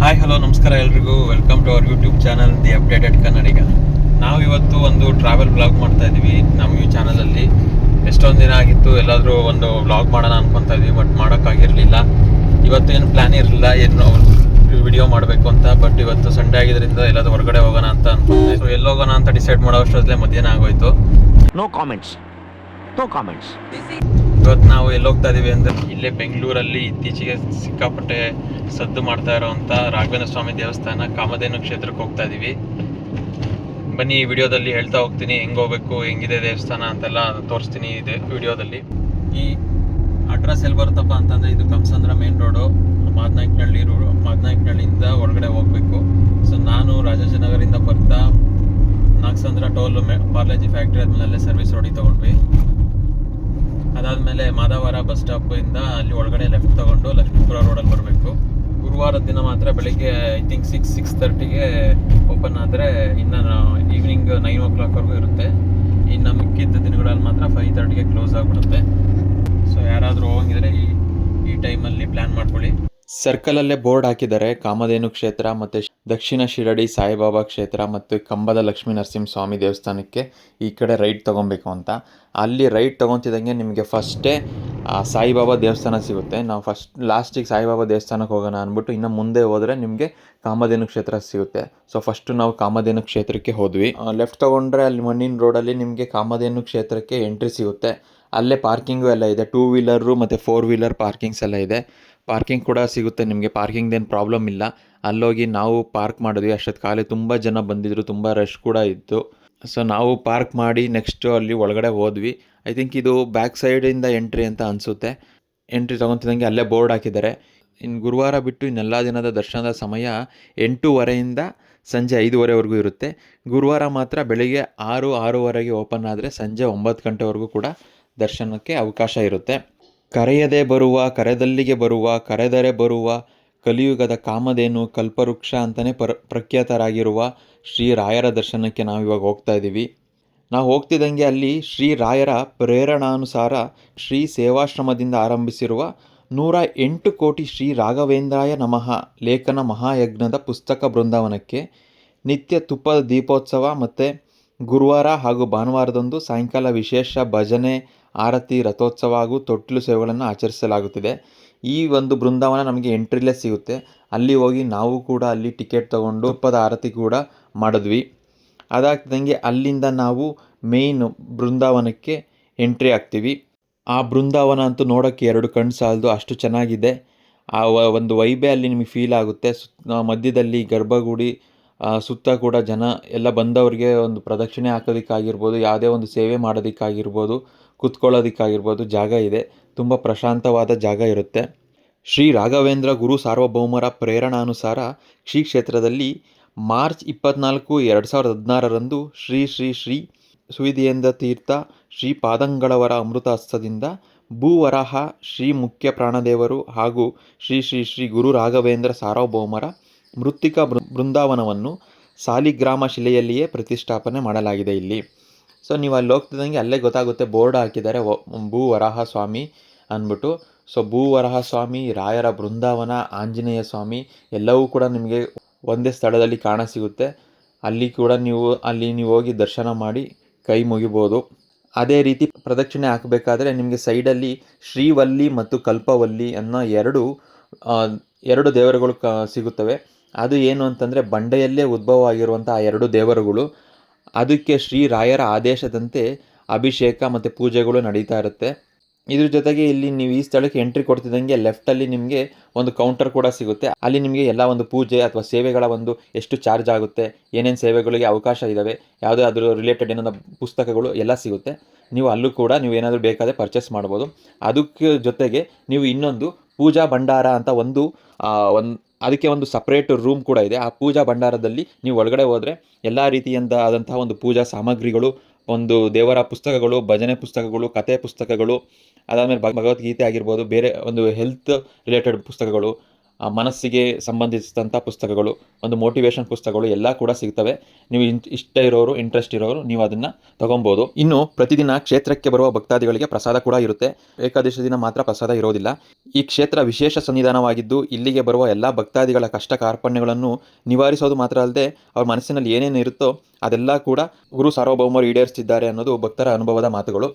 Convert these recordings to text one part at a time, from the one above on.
Hi hello ನಮಸ್ಕಾರ ಎಲ್ರಿಗೂ. Welcome to our YouTube channel the updated Kannadiga. ನಾವು ಇವತ್ತು ಒಂದು ಟ್ರಾವೆಲ್ ಬ್ಲಾಗ್ ಮಾಡ್ತಾ ಇದ್ದೀವಿ ನಮ್ಮ ಈ ಚಾನಲಲ್ಲಿ. ಎಷ್ಟೊಂದು ದಿನ ಆಗಿತ್ತು ಎಲ್ಲಾದರೂ ಒಂದು ಬ್ಲಾಗ್ ಮಾಡೋಣ ಅನ್ಕೊತಾ ಇದ್ವಿ, ಬಟ್ ಮಾಡೋಕ್ಕಾಗಿರಲಿಲ್ಲ. ಇವತ್ತು ಏನು ಪ್ಲ್ಯಾನ್ ಇರಲಿಲ್ಲ ಏನು ವಿಡಿಯೋ ಮಾಡಬೇಕು ಅಂತ. ಬಟ್ ಇವತ್ತು ಸಂಡೇ ಆಗಿದ್ದರಿಂದ ಎಲ್ಲಾದರೂ ಹೊರಗಡೆ ಹೋಗೋಣ ಅಂತ ಅನ್ಕೊಂಡೆ. ಸೊ ಎಲ್ಲಿ ಹೋಗೋಣ ಅಂತ ಡಿಸೈಡ್ ಮಾಡೋ ಅಷ್ಟೊತ್ತಲ್ಲೇ ಮಧ್ಯಾಹ್ನ ಆಗೋಯ್ತು. No comments. ಇವತ್ತು ನಾವು ಎಲ್ಲಿ ಹೋಗ್ತಾ ಇದೀವಿ ಅಂದರೆ ಇಲ್ಲೇ ಬೆಂಗಳೂರಲ್ಲಿ ಇತ್ತೀಚೆಗೆ ಸಿಕ್ಕಾಪಟ್ಟೆ ಸದ್ದು ಮಾಡ್ತಾ ಇರೋವಂಥ ರಾಘವೇಂದ್ರ ಸ್ವಾಮಿ ದೇವಸ್ಥಾನ ಕಾಮಧೇನು ಕ್ಷೇತ್ರಕ್ಕೆ ಹೋಗ್ತಾ ಇದೀವಿ. ಬನ್ನಿ, ಈ ವಿಡಿಯೋದಲ್ಲಿ ಹೇಳ್ತಾ ಹೋಗ್ತೀನಿ ಹೆಂಗೆ ಹೋಗ್ಬೇಕು, ಹೆಂಗಿದೆ ದೇವಸ್ಥಾನ ಅಂತೆಲ್ಲ ತೋರಿಸ್ತೀನಿ ಇದೆ ವಿಡಿಯೋದಲ್ಲಿ. ಈ ಅಡ್ರೆಸ್ ಎಲ್ಲಿ ಬರುತ್ತಪ್ಪ ಅಂತಂದರೆ ಇದು ಕಂಸಂದ್ರ ಮೇನ್ ರೋಡು, ಮಾದನಾಯಕನಹಳ್ಳಿಯಿಂದ ಒಳಗಡೆ ಹೋಗಬೇಕು. ಸೊ ನಾನು ರಾಜಾಜಿನಗರಿಂದ ಬರ್ತಾ ನಾಗಸಂದ್ರ ಟೋಲ್ ಪಾರ್ಲೇಜಿ ಫ್ಯಾಕ್ಟ್ರಿ ಆದಮೇಲೆ ಅಲ್ಲೇ ಸರ್ವಿಸ್ ರೋಡಿಗೆ ತೊಗೊಂಡ್ವಿ. ಅದಾದಮೇಲೆ ಮಾದಾವರ ಬಸ್ ಸ್ಟಾಪಿಂದ ಅಲ್ಲಿ ಒಳಗಡೆ ಲೆಫ್ಟ್ ತೊಗೊಂಡು ಲಕ್ಷ್ಮೀಪುರ ರೋಡಲ್ಲಿ ಬರಬೇಕು. ಗುರುವಾರದ ದಿನ ಮಾತ್ರ ಬೆಳಿಗ್ಗೆ ಐ ಥಿಂಕ್ 6:30ಗೆ ಓಪನ್ ಆದರೆ ಇನ್ನು ಈವ್ನಿಂಗ್ 9 o'clockವರೆಗೂ ಇರುತ್ತೆ. ಇನ್ನು ಮಿಕ್ಕಿದ್ದ ದಿನಗಳಲ್ಲಿ ಮಾತ್ರ 5:30ಗೆ ಕ್ಲೋಸ್ ಆಗಿಬಿಡುತ್ತೆ. ಸೊ ಯಾರಾದರೂ ಹೋಗಿದ್ರೆ ಈ ಟೈಮಲ್ಲಿ ಪ್ಲ್ಯಾನ್ ಮಾಡ್ಕೊಳ್ಳಿ. ಸರ್ಕಲಲ್ಲೇ ಬೋರ್ಡ್ ಹಾಕಿದ್ದಾರೆ ಕಾಮಧೇನು ಕ್ಷೇತ್ರ ಮತ್ತು ದಕ್ಷಿಣ ಶಿರಡಿ ಸಾಯಿಬಾಬಾ ಕ್ಷೇತ್ರ ಮತ್ತು ಕಂಬದ ಲಕ್ಷ್ಮೀ ನರಸಿಂಹಸ್ವಾಮಿ ದೇವಸ್ಥಾನಕ್ಕೆ ಈ ಕಡೆ ರೈಟ್ ತೊಗೊಬೇಕು ಅಂತ. ಅಲ್ಲಿ ರೈಟ್ ತೊಗೊತಿದ್ದಂಗೆ ನಿಮಗೆ ಫಸ್ಟೇ ಸಾಯಿಬಾಬಾ ದೇವಸ್ಥಾನ ಸಿಗುತ್ತೆ. ನಾವು ಲಾಸ್ಟಿಗೆ ಸಾಯಿಬಾಬಾ ದೇವಸ್ಥಾನಕ್ಕೆ ಹೋಗೋಣ ಅಂದ್ಬಿಟ್ಟು ಇನ್ನು ಮುಂದೆ ಹೋದರೆ ನಿಮಗೆ ಕಾಮಧೇನು ಕ್ಷೇತ್ರ ಸಿಗುತ್ತೆ. ಸೊ ಫಸ್ಟು ನಾವು ಕಾಮಧೇನು ಕ್ಷೇತ್ರಕ್ಕೆ ಹೋದ್ವಿ. ಲೆಫ್ಟ್ ತೊಗೊಂಡ್ರೆ ಅಲ್ಲಿ ಮಣ್ಣಿನ ರೋಡಲ್ಲಿ ನಿಮಗೆ ಕಾಮಧೇನು ಕ್ಷೇತ್ರಕ್ಕೆ ಎಂಟ್ರಿ ಸಿಗುತ್ತೆ. ಅಲ್ಲೇ ಪಾರ್ಕಿಂಗು ಎಲ್ಲ ಇದೆ, 2 ವೀಲರು ಮತ್ತು 4 ವೀಲರ್ ಪಾರ್ಕಿಂಗ್ಸ್ ಎಲ್ಲ ಇದೆ. ಪಾರ್ಕಿಂಗ್ ಕೂಡ ಸಿಗುತ್ತೆ ನಿಮಗೆ, ಪಾರ್ಕಿಂಗ್ದೇನು ಪ್ರಾಬ್ಲಮ್ ಇಲ್ಲ. ಅಲ್ಲೋಗಿ ನಾವು ಪಾರ್ಕ್ ಮಾಡಿದ್ವಿ. ಅಷ್ಟೊತ್ತು ಕಾಲೇ ತುಂಬ ಜನ ಬಂದಿದ್ದರು, ತುಂಬ ರಶ್ ಕೂಡ ಇತ್ತು. ಸೊ ನಾವು ಪಾರ್ಕ್ ಮಾಡಿ ನೆಕ್ಸ್ಟು ಅಲ್ಲಿ ಒಳಗಡೆ ಹೋದ್ವಿ. ಐ ಥಿಂಕ್ ಇದು ಬ್ಯಾಕ್ ಸೈಡಿಂದ ಎಂಟ್ರಿ ಅಂತ ಅನಿಸುತ್ತೆ. ಎಂಟ್ರಿ ತೊಗೊತಿದ್ದಂಗೆ ಅಲ್ಲೇ ಬೋರ್ಡ್ ಹಾಕಿದ್ದಾರೆ. ಇನ್ನು ಗುರುವಾರ ಬಿಟ್ಟು ಇನ್ನೆಲ್ಲ ದಿನದ ದರ್ಶನದ ಸಮಯ 8:30ಯಿಂದ ಸಂಜೆ 5:30ವರೆಗೂ ಇರುತ್ತೆ. ಗುರುವಾರ ಮಾತ್ರ ಬೆಳಿಗ್ಗೆ 6:30ಗೆ ಓಪನ್ ಆದರೆ ಸಂಜೆ 9 ಗಂಟೆವರೆಗೂ ಕೂಡ ದರ್ಶನಕ್ಕೆ ಅವಕಾಶ ಇರುತ್ತೆ. ಕರೆಯದೆ ಬರುವ, ಕರೆದಲ್ಲಿಗೆ ಬರುವ, ಕರೆದರೆ ಬರುವ ಕಲಿಯುಗದ ಕಾಮಧೇನು ಕಲ್ಪವೃಕ್ಷ ಅಂತಲೇ ಪ್ರಖ್ಯಾತರಾಗಿರುವ ಶ್ರೀ ರಾಯರ ದರ್ಶನಕ್ಕೆ ನಾವು ಇವಾಗ ಹೋಗ್ತಾ ಇದ್ದೀವಿ. ನಾವು ಹೋಗ್ತಿದ್ದಂಗೆ ಅಲ್ಲಿ ಶ್ರೀ ರಾಯರ ಪ್ರೇರಣಾನುಸಾರ ಶ್ರೀ ಸೇವಾಶ್ರಮದಿಂದ ಆರಂಭಿಸಿರುವ 108 ಕೋಟಿ ಶ್ರೀ ರಾಘವೇಂದ್ರಾಯ ನಮಃ ಲೇಖನ ಮಹಾಯಜ್ಞದ ಪುಸ್ತಕ ಬೃಂದಾವನಕ್ಕೆ ನಿತ್ಯ ತುಪ್ಪದ ದೀಪೋತ್ಸವ ಮತ್ತು ಗುರುವಾರ ಹಾಗೂ ಭಾನುವಾರದಂದು ಸಾಯಂಕಾಲ ವಿಶೇಷ ಭಜನೆ, ಆರತಿ, ರಥೋತ್ಸವ ಹಾಗೂ ತೊಟ್ಟಿಲು ಸೇವೆಗಳನ್ನು ಆಚರಿಸಲಾಗುತ್ತಿದೆ. ಈ ಒಂದು ಬೃಂದಾವನ ನಮಗೆ ಎಂಟ್ರಿಲೇ ಸಿಗುತ್ತೆ. ಅಲ್ಲಿ ಹೋಗಿ ನಾವು ಕೂಡ ಅಲ್ಲಿ ಟಿಕೆಟ್ ತೊಗೊಂಡು ತುಪ್ಪದ ಆರತಿ ಕೂಡ ಮಾಡಿದ್ವಿ. ಅದಾಗ್ತಿದ್ದಂಗೆ ಅಲ್ಲಿಂದ ನಾವು ಮೇಯ್ನ್ ಬೃಂದಾವನಕ್ಕೆ ಎಂಟ್ರಿ ಆಗ್ತೀವಿ. ಆ ಬೃಂದಾವನ ಅಂತೂ ನೋಡೋಕ್ಕೆ 2 ಕಣ್ಣು ಸಾಲದು, ಅಷ್ಟು ಚೆನ್ನಾಗಿದೆ. ಆ ಒಂದು ವೈಬೇ ಅಲ್ಲಿ ನಿಮಗೆ ಫೀಲ್ ಆಗುತ್ತೆ. ಮಧ್ಯದಲ್ಲಿ ಗರ್ಭಗುಡಿ, ಸುತ್ತ ಕೂಡ ಜನ ಎಲ್ಲ ಬಂದವ್ರಿಗೆ ಒಂದು ಪ್ರದಕ್ಷಿಣೆ ಹಾಕೋದಕ್ಕಾಗಿರ್ಬೋದು, ಯಾವುದೇ ಒಂದು ಸೇವೆ ಮಾಡೋದಕ್ಕಾಗಿರ್ಬೋದು, ಕುತ್ಕೊಳ್ಳೋದಕ್ಕಾಗಿರ್ಬೋದು ಜಾಗ ಇದೆ. ತುಂಬ ಪ್ರಶಾಂತವಾದ ಜಾಗ ಇರುತ್ತೆ. ಶ್ರೀ ರಾಘವೇಂದ್ರ ಗುರು ಸಾರ್ವಭೌಮರ ಪ್ರೇರಣಾನುಸಾರ ಶ್ರೀ ಕ್ಷೇತ್ರದಲ್ಲಿ ಮಾರ್ಚ್ 24, 2016ರಂದು ಶ್ರೀ ಶ್ರೀ ಶ್ರೀ ಸುವಿಧೇಂದ್ರ ತೀರ್ಥ ಶ್ರೀ ಪಾದಂಗಳವರ ಅಮೃತ ಹಸ್ತದಿಂದ ಭೂವರಾಹ ಶ್ರೀ ಮುಖ್ಯ ಪ್ರಾಣದೇವರು ಹಾಗೂ ಶ್ರೀ ಶ್ರೀ ಶ್ರೀ ಗುರು ರಾಘವೇಂದ್ರ ಸಾರ್ವಭೌಮರ ಮೃತ್ತಿಕಾ ಬೃಂದಾವನವನ್ನು ಸಾಲಿಗ್ರಾಮ ಶಿಲೆಯಲ್ಲಿಯೇ ಪ್ರತಿಷ್ಠಾಪನೆ ಮಾಡಲಾಗಿದೆ ಇಲ್ಲಿ. ಸೊ ನೀವು ಅಲ್ಲಿ ಹೋಗ್ತಿದ್ದಂಗೆ ಅಲ್ಲೇ ಗೊತ್ತಾಗುತ್ತೆ, ಬೋರ್ಡ್ ಹಾಕಿದ್ದಾರೆ ಭೂವರಾಹ ಸ್ವಾಮಿ ಅಂದ್ಬಿಟ್ಟು. ಸೊ ಭೂವರಾಹ ಸ್ವಾಮಿ, ರಾಯರ ಬೃಂದಾವನ, ಆಂಜನೇಯ ಸ್ವಾಮಿ ಎಲ್ಲವೂ ಕೂಡ ನಿಮಗೆ ಒಂದೇ ಸ್ಥಳದಲ್ಲಿ ಕಾಣಸಿಗುತ್ತೆ. ಅಲ್ಲಿ ಕೂಡ ನೀವು ಹೋಗಿ ದರ್ಶನ ಮಾಡಿ ಕೈ ಮುಗಿಬೋದು. ಅದೇ ರೀತಿ ಪ್ರದಕ್ಷಿಣೆ ಹಾಕಬೇಕಾದ್ರೆ ನಿಮಗೆ ಸೈಡಲ್ಲಿ ಶ್ರೀವಲ್ಲಿ ಮತ್ತು ಕಲ್ಪವಲ್ಲಿ ಅನ್ನೋ ಎರಡು ದೇವರುಗಳು ಸಿಗುತ್ತವೆ. ಅದು ಏನು ಅಂತಂದರೆ ಬಂಡೆಯಲ್ಲೇ ಉದ್ಭವ ಆಗಿರುವಂಥ ಆ 2 ದೇವರುಗಳು. ಅದಕ್ಕೆ ಶ್ರೀ ರಾಯರ ಆದೇಶದಂತೆ ಅಭಿಷೇಕ ಮತ್ತು ಪೂಜೆಗಳು ನಡೀತಾ ಇರುತ್ತೆ. ಇದ್ರ ಜೊತೆಗೆ ಇಲ್ಲಿ ನೀವು ಈ ಸ್ಥಳಕ್ಕೆ ಎಂಟ್ರಿ ಕೊಡ್ತಿದ್ದಂಗೆ ಲೆಫ್ಟಲ್ಲಿ ನಿಮಗೆ ಒಂದು ಕೌಂಟರ್ ಕೂಡ ಸಿಗುತ್ತೆ. ಅಲ್ಲಿ ನಿಮಗೆ ಎಲ್ಲ ಒಂದು ಪೂಜೆ ಅಥವಾ ಸೇವೆಗಳ ಒಂದು ಎಷ್ಟು ಚಾರ್ಜ್ ಆಗುತ್ತೆ, ಏನೇನು ಸೇವೆಗಳಿಗೆ ಅವಕಾಶ ಇದ್ದಾವೆ, ಯಾವುದೇ ಅದ್ರ ರಿಲೇಟೆಡ್ ಏನೋ ಪುಸ್ತಕಗಳು ಎಲ್ಲ ಸಿಗುತ್ತೆ. ನೀವು ಅಲ್ಲೂ ಕೂಡ ನೀವು ಏನಾದರೂ ಬೇಕಾದರೆ ಪರ್ಚೇಸ್ ಮಾಡ್ಬೋದು. ಅದಕ್ಕೆ ಜೊತೆಗೆ ನೀವು ಇನ್ನೊಂದು ಪೂಜಾ ಭಂಡಾರ ಅಂತ ಅದಕ್ಕೆ ಒಂದು ಸಪ್ರೇಟ್ ರೂಮ್ ಕೂಡ ಇದೆ. ಆ ಪೂಜಾ ಭಂಡಾರದಲ್ಲಿ ನೀವು ಒಳಗಡೆ ಹೋದರೆ ಎಲ್ಲ ಆದಂತಹ ಒಂದು ಪೂಜಾ ಸಾಮಗ್ರಿಗಳು, ಒಂದು ದೇವರ ಪುಸ್ತಕಗಳು, ಭಜನೆ ಪುಸ್ತಕಗಳು, ಕಥೆ ಪುಸ್ತಕಗಳು, ಅದಾದಮೇಲೆ ಭಗವದ್ಗೀತೆ ಆಗಿರ್ಬೋದು, ಬೇರೆ ಒಂದು ಹೆಲ್ತ್ ರಿಲೇಟೆಡ್ ಪುಸ್ತಕಗಳು, ಮನಸ್ಸಿಗೆ ಸಂಬಂಧಿಸಿದಂಥ ಪುಸ್ತಕಗಳು, ಒಂದು ಮೋಟಿವೇಶನ್ ಪುಸ್ತಕಗಳು ಎಲ್ಲ ಕೂಡ ಸಿಗ್ತವೆ. ನೀವು ಇಷ್ಟ ಇರೋರು, ಇಂಟ್ರೆಸ್ಟ್ ಇರೋರು ನೀವು ಅದನ್ನು ತೊಗೊಬೋದು. ಇನ್ನು ಪ್ರತಿದಿನ ಕ್ಷೇತ್ರಕ್ಕೆ ಬರುವ ಭಕ್ತಾದಿಗಳಿಗೆ ಪ್ರಸಾದ ಕೂಡ ಇರುತ್ತೆ. ಏಕಾದಶಿ ದಿನ ಮಾತ್ರ ಪ್ರಸಾದ ಇರೋದಿಲ್ಲ. ಈ ಕ್ಷೇತ್ರ ವಿಶೇಷ ಸನ್ನಿಧಾನವಾಗಿದ್ದು ಇಲ್ಲಿಗೆ ಬರುವ ಎಲ್ಲ ಭಕ್ತಾದಿಗಳ ಕಷ್ಟ ಕಾರ್ಪಣ್ಯಗಳನ್ನು ನಿವಾರಿಸೋದು ಮಾತ್ರ ಅಲ್ಲದೆ ಅವ್ರ ಮನಸ್ಸಿನಲ್ಲಿ ಏನೇನು ಇರುತ್ತೋ ಅದೆಲ್ಲ ಕೂಡ ಗುರು ಸಾರ್ವಭೌಮರು ಈಡೇರಿಸ್ತಿದ್ದಾರೆ ಅನ್ನೋದು ಭಕ್ತರ ಅನುಭವದ ಮಾತುಗಳು.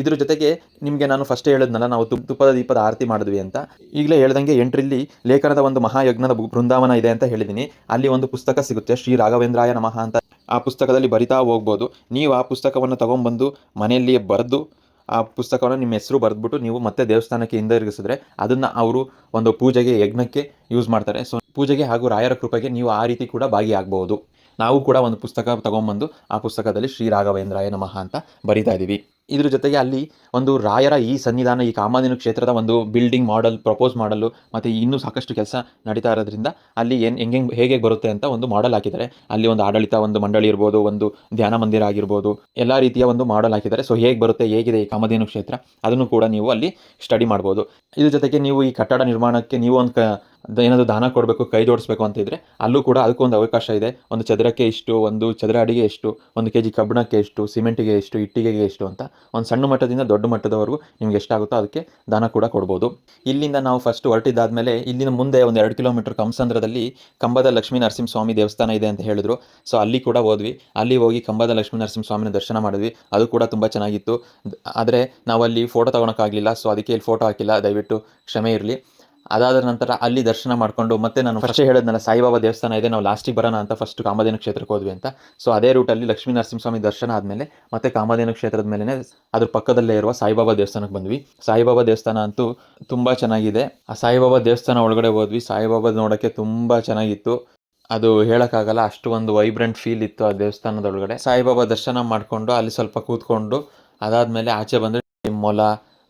ಇದ್ರ ಜೊತೆಗೆ ನಿಮಗೆ ನಾನು ಫಸ್ಟ್ ಹೇಳಿದ್ನಲ್ಲ, ನಾವು ತುಪ್ಪದ ದೀಪದ ಆರತಿ ಮಾಡಿದ್ವಿ ಅಂತ. ಈಗಲೇ ಹೇಳ್ದಂಗೆ ಎಂಟ್ರಲ್ಲಿ ಲೇಖನದ ಒಂದು ಮಹಾಯಜ್ಞದ ಬೃಂದಾವನ ಇದೆ ಅಂತ ಹೇಳಿದ್ದೀನಿ. ಅಲ್ಲಿ ಒಂದು ಪುಸ್ತಕ ಸಿಗುತ್ತೆ, ಶ್ರೀ ರಾಘವೇಂದ್ರಾಯ ನಮಃ ಅಂತ. ಆ ಪುಸ್ತಕದಲ್ಲಿ ಬರಿತಾ ಹೋಗ್ಬೋದು. ನೀವು ಆ ಪುಸ್ತಕವನ್ನು ತೊಗೊಂಬಂದು ಮನೆಯಲ್ಲಿ ಬರೆದು ಆ ಪುಸ್ತಕವನ್ನು ನಿಮ್ಮ ಹೆಸರು ಬರೆದ್ಬಿಟ್ಟು ನೀವು ಮತ್ತೆ ದೇವಸ್ಥಾನಕ್ಕೆ ಹಿಂದಿರುಗಿಸಿದ್ರೆ ಅದನ್ನು ಅವರು ಒಂದು ಪೂಜೆಗೆ, ಯಜ್ಞಕ್ಕೆ ಯೂಸ್ ಮಾಡ್ತಾರೆ. ಸೊ ಪೂಜೆಗೆ ಹಾಗೂ ರಾಯರ ಕೃಪೆಗೆ ನೀವು ಆ ರೀತಿ ಕೂಡ ಭಾಗಿಯಾಗಬಹುದು. ನಾವು ಕೂಡ ಒಂದು ಪುಸ್ತಕ ತೊಗೊಂಬಂದು ಆ ಪುಸ್ತಕದಲ್ಲಿ ಶ್ರೀ ರಾಘವೇಂದ್ರಾಯ ನಮಃ ಅಂತ ಬರಿತಾ ಇದ್ದೀವಿ. ಇದ್ರ ಜೊತೆಗೆ ಅಲ್ಲಿ ಒಂದು ರಾಯರ ಈ ಸನ್ನಿಧಾನ, ಈ ಕಾಮಧೇನು ಕ್ಷೇತ್ರದ ಒಂದು ಬಿಲ್ಡಿಂಗ್ ಮಾಡೆಲ್ ಪ್ರಪೋಸ್ ಮಾಡಲು ಮತ್ತು ಇನ್ನೂ ಸಾಕಷ್ಟು ಕೆಲಸ ನಡೀತಾ ಇರೋದ್ರಿಂದ ಅಲ್ಲಿ ಹೇಗೆ ಬರುತ್ತೆ ಅಂತ ಒಂದು ಮಾಡೆಲ್ ಹಾಕಿದ್ದಾರೆ. ಅಲ್ಲಿ ಒಂದು ಆಡಳಿತ ಒಂದು ಮಂಡಳಿ ಇರ್ಬೋದು, ಒಂದು ಧ್ಯಾನ ಮಂದಿರ ಆಗಿರ್ಬೋದು, ಎಲ್ಲ ರೀತಿಯ ಒಂದು ಮಾಡೆಲ್ ಹಾಕಿದ್ದಾರೆ. ಸೊ ಹೇಗೆ ಬರುತ್ತೆ, ಹೇಗಿದೆ ಈ ಕಾಮಧೇನು ಕ್ಷೇತ್ರ, ಅದನ್ನು ಕೂಡ ನೀವು ಅಲ್ಲಿ ಸ್ಟಡಿ ಮಾಡ್ಬೋದು. ಇದ್ರ ಜೊತೆಗೆ ನೀವು ಈ ಕಟ್ಟಡ ನಿರ್ಮಾಣಕ್ಕೆ ನೀವು ಒಂದು ಏನಾದರೂ ದಾನ ಕೊಡಬೇಕು, ಕೈ ಜೋಡಿಸ್ಬೇಕು ಅಂತ ಇದ್ದರೆ ಅಲ್ಲೂ ಕೂಡ ಅದಕ್ಕೊಂದು ಅವಕಾಶ ಇದೆ. ಒಂದು ಚದರಕ್ಕೆ ಇಷ್ಟು, ಒಂದು ಚದರ ಅಡಿಗೆ ಎಷ್ಟು, 1 kg ಕಬ್ಬಿಣಕ್ಕೆ ಎಷ್ಟು, ಸಿಮೆಂಟಿಗೆ ಎಷ್ಟು, ಇಟ್ಟಿಗೆಗೆ ಎಷ್ಟು ಅಂತ ಒಂದು ಸಣ್ಣ ಮಟ್ಟದಿಂದ ದೊಡ್ಡ ಮಟ್ಟದವರೆಗೂ ನಿಮ್ಗೆ ಎಷ್ಟಾಗುತ್ತೋ ಅದಕ್ಕೆ ದಾನ ಕೂಡ ಕೊಡ್ಬೋದು. ಇಲ್ಲಿಂದ ನಾವು ಫಸ್ಟ್ ಹೊರಟಿದ್ದಾದಮೇಲೆ ಇಲ್ಲಿಂದ ಮುಂದೆ ಒಂದು 2 ಕಿಲೋಮೀಟರ್ ಕಂಸಂದ್ರದಲ್ಲಿ ಕಂಬದ ಲಕ್ಷ್ಮೀ ನರಸಿಂಹಸ್ವಾಮಿ ದೇವಸ್ಥಾನ ಇದೆ ಅಂತ ಹೇಳಿದ್ರು. ಸೊ ಅಲ್ಲಿ ಕೂಡ ಹೋದ್ವಿ. ಅಲ್ಲಿ ಹೋಗಿ ಕಂಬದ ಲಕ್ಷ್ಮೀ ನರಸಿಂಹಸ್ವಾಮಿನ ದರ್ಶನ ಮಾಡಿದ್ವಿ. ಅದು ಕೂಡ ತುಂಬ ಚೆನ್ನಾಗಿತ್ತು. ಆದರೆ ನಾವಲ್ಲಿ ಫೋಟೋ ತೊಗೊಳಕ್ಕಾಗಲಿಲ್ಲ. ಸೊ ಅದಕ್ಕೆ ಇಲ್ಲಿ ಫೋಟೋ ಹಾಕಿಲ್ಲ, ದಯವಿಟ್ಟು ಕ್ಷಮೆ ಇರಲಿ. ಅದಾದ ನಂತರ ಅಲ್ಲಿ ದರ್ಶನ ಮಾಡಿಕೊಂಡು ಮತ್ತೆ ನಾನು ಫಸ್ಟ್ ಹೇಳಿದ್ನಲ್ಲ ಸಾಯಿಬಾಬಾ ದೇವಸ್ಥಾನ ಇದೆ, ನಾವು ಲಾಸ್ಟಿಗೆ ಬರೋಣ ಅಂತ ಫಸ್ಟ್ ಕಾಮಧೇನು ಕ್ಷೇತ್ರಕ್ಕೆ ಹೋದ್ವಿ ಅಂತ. ಸೊ ಅದೇ ರೂಟಲ್ಲಿ ಲಕ್ಷ್ಮೀ ನರಸಿಂಹಸ್ವಾಮಿ ದರ್ಶನ ಆದಮೇಲೆ ಮತ್ತೆ ಕಾಮಧೇನು ಕ್ಷೇತ್ರದ ಮೇಲೇ ಅದ್ರ ಪಕ್ಕದಲ್ಲೇ ಇರುವ ಸಾಯಿಬಾಬಾ ದೇವಸ್ಥಾನಕ್ಕೆ ಬಂದ್ವಿ. ಸಾಯಿಬಾಬಾ ದೇವಸ್ಥಾನ ಅಂತೂ ತುಂಬ ಚೆನ್ನಾಗಿದೆ. ಆ ಸಾಯಿಬಾಬಾ ದೇವಸ್ಥಾನ ಒಳಗಡೆ ಹೋದ್ವಿ. ಸಾಯಿಬಾಬಾ ನೋಡೋಕ್ಕೆ ತುಂಬ ಚೆನ್ನಾಗಿತ್ತು. ಅದು ಹೇಳೋಕ್ಕಾಗಲ್ಲ, ಅಷ್ಟು ಒಂದು ವೈಬ್ರೆಂಟ್ ಫೀಲ್ ಇತ್ತು ಆ ದೇವಸ್ಥಾನದೊಳಗಡೆ. ಸಾಯಿಬಾಬಾ ದರ್ಶನ ಮಾಡಿಕೊಂಡು ಅಲ್ಲಿ ಸ್ವಲ್ಪ ಕೂತ್ಕೊಂಡು ಅದಾದಮೇಲೆ ಆಚೆ ಬಂದರೆ ಮೊಲ,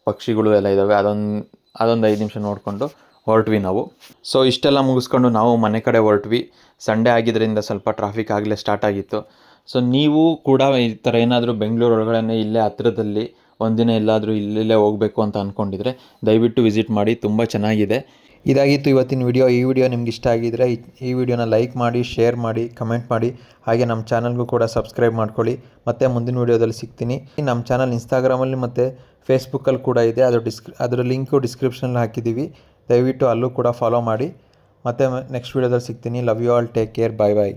ಪಕ್ಷಿಗಳು ಎಲ್ಲ ಇದ್ದಾವೆ. ಅದೊಂದು 5 ನಿಮಿಷ ನೋಡಿಕೊಂಡು ಹೊರಟ್ವಿ ನಾವು. ಸೊ ಇಷ್ಟೆಲ್ಲ ಮುಗಿಸ್ಕೊಂಡು ನಾವು ಮನೆ ಕಡೆ ಹೊರಟ್ವಿ. ಸಂಡೇ ಆಗಿದ್ದರಿಂದ ಸ್ವಲ್ಪ ಟ್ರಾಫಿಕ್ ಆಗಲೇ ಸ್ಟಾರ್ಟ್ ಆಗಿತ್ತು. ಸೊ ನೀವು ಕೂಡ ಈ ಥರ ಏನಾದರೂ ಬೆಂಗಳೂರು ಒಳಗಡೆ ಇಲ್ಲೇ ಹತ್ತಿರದಲ್ಲಿ ಒಂದಿನ ಎಲ್ಲಾದರೂ ಇಲ್ಲೇ ಹೋಗಬೇಕು ಅಂತ ಅಂದ್ಕೊಂಡಿದ್ರೆ ದಯವಿಟ್ಟು ವಿಸಿಟ್ ಮಾಡಿ, ತುಂಬ ಚೆನ್ನಾಗಿದೆ. ಇದಾಗಿತ್ತು ಇವತ್ತಿನ ವಿಡಿಯೋ. ಈ ವಿಡಿಯೋ ನಿಮ್ಗೆ ಇಷ್ಟ ಆಗಿದ್ದರೆ ಈ ವಿಡಿಯೋನ ಲೈಕ್ ಮಾಡಿ, ಶೇರ್ ಮಾಡಿ, ಕಮೆಂಟ್ ಮಾಡಿ, ಹಾಗೆ ನಮ್ಮ ಚಾನಲ್ಗೂ ಕೂಡ ಸಬ್ಸ್ಕ್ರೈಬ್ ಮಾಡ್ಕೊಳ್ಳಿ. ಮತ್ತೆ ಮುಂದಿನ ವಿಡಿಯೋದಲ್ಲಿ ಸಿಗ್ತೀನಿ. ನಮ್ಮ ಚಾನಲ್ ಇನ್ಸ್ಟಾಗ್ರಾಮಲ್ಲಿ ಮತ್ತು ಫೇಸ್ಬುಕ್ಕಲ್ಲಿ ಕೂಡ ಇದೆ. ಅದರ ಲಿಂಕು ಡಿಸ್ಕ್ರಿಪ್ಷನಲ್ಲಿ ಹಾಕಿದ್ದೀವಿ. ದಯವಿಟ್ಟು ಅಲ್ಲೂ ಕೂಡ ಫಾಲೋ ಮಾಡಿ. ಮತ್ತೆ ನೆಕ್ಸ್ಟ್ ವಿಡಿಯೋದಲ್ಲಿ ಸಿಗ್ತೀನಿ. Love you all, take care, bye bye.